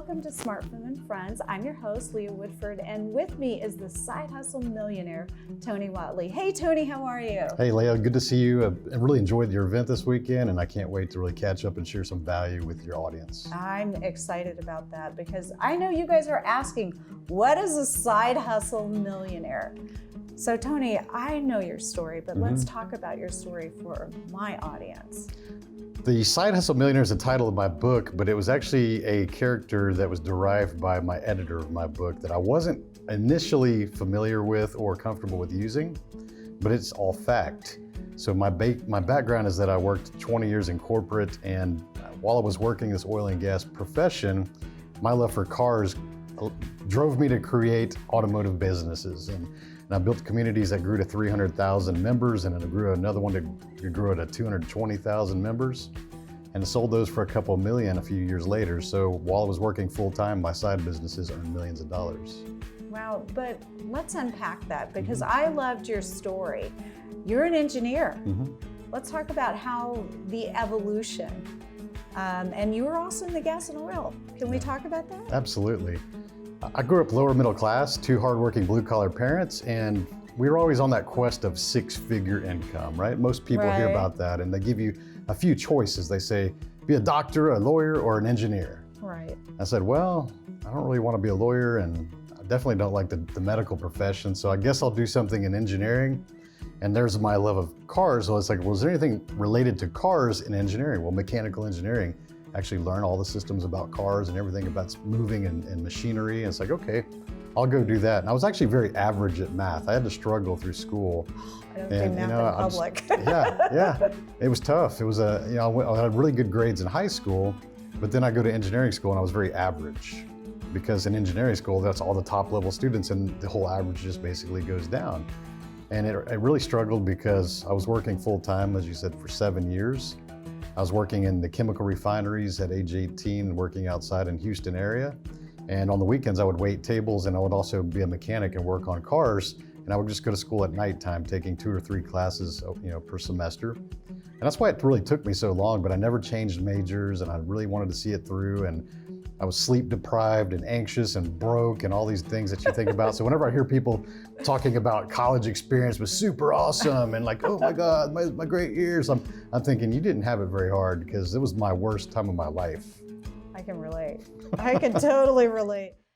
welcome to SmartFem and Friends. I'm your host, Leah Woodford, and with me is the side hustle millionaire, Tony Whatley. Hey, Tony, how are you? Hey, Leah, good to see you. I really enjoyed your event this weekend, and I can't wait to really catch up and share some value with your audience. I'm excited about that because I know you guys are asking, what is a side hustle millionaire? So Tony, I know your story, but let's talk about your story for my audience. The Side Hustle Millionaire is the title of my book, but it was actually a character that was derived by my editor of my book that I wasn't initially familiar with or comfortable with using, but it's all fact. So my background is that I worked 20 years in corporate, and while I was working this oil and gas profession, my love for cars drove me to create automotive businesses. And I built communities that grew to 300,000 members, and then I grew another one that grew to 220,000 members, and sold those for a couple million a few years later. So while I was working full-time, my side businesses earned millions of dollars. Wow, but let's unpack that because I loved your story. You're an engineer. Let's talk about how the evolution, and you were also in the gas and oil. Can we talk about that? Absolutely. I grew up lower middle class, two hardworking blue-collar parents, and we were always on that quest of six-figure income, right? Most people hear about that, and they give you a few choices. They say, be a doctor, a lawyer, or an engineer. Right. I said, well, I don't really want to be a lawyer, and I definitely don't like the medical profession, so I guess I'll do something in engineering. And there's my love of cars. So it's like, well, is there anything related to cars in engineering? Well, mechanical engineering. Actually learn all the systems about cars and everything about moving and machinery. And it's like, okay, I'll go do that. And I was actually very average at math. I had to struggle through school. I don't do math in public. Yeah, it was tough. It was I had really good grades in high school, but then I go to engineering school and I was very average, because in engineering school, that's all the top level students and the whole average just basically goes down. And I really struggled because I was working full time, as you said, for 7 years. I was working in the chemical refineries at age 18, working outside in Houston area. And on the weekends, I would wait tables, and I would also be a mechanic and work on cars. And I would just go to school at nighttime, taking 2 or 3 classes, per semester. And that's why it really took me so long, but I never changed majors, and I really wanted to see it through. And I was sleep deprived and anxious and broke and all these things that you think about. So whenever I hear people talking about college experience was super awesome and like, oh my God, my great years, I'm thinking you didn't have it very hard, because it was my worst time of my life. I can relate. I can totally relate.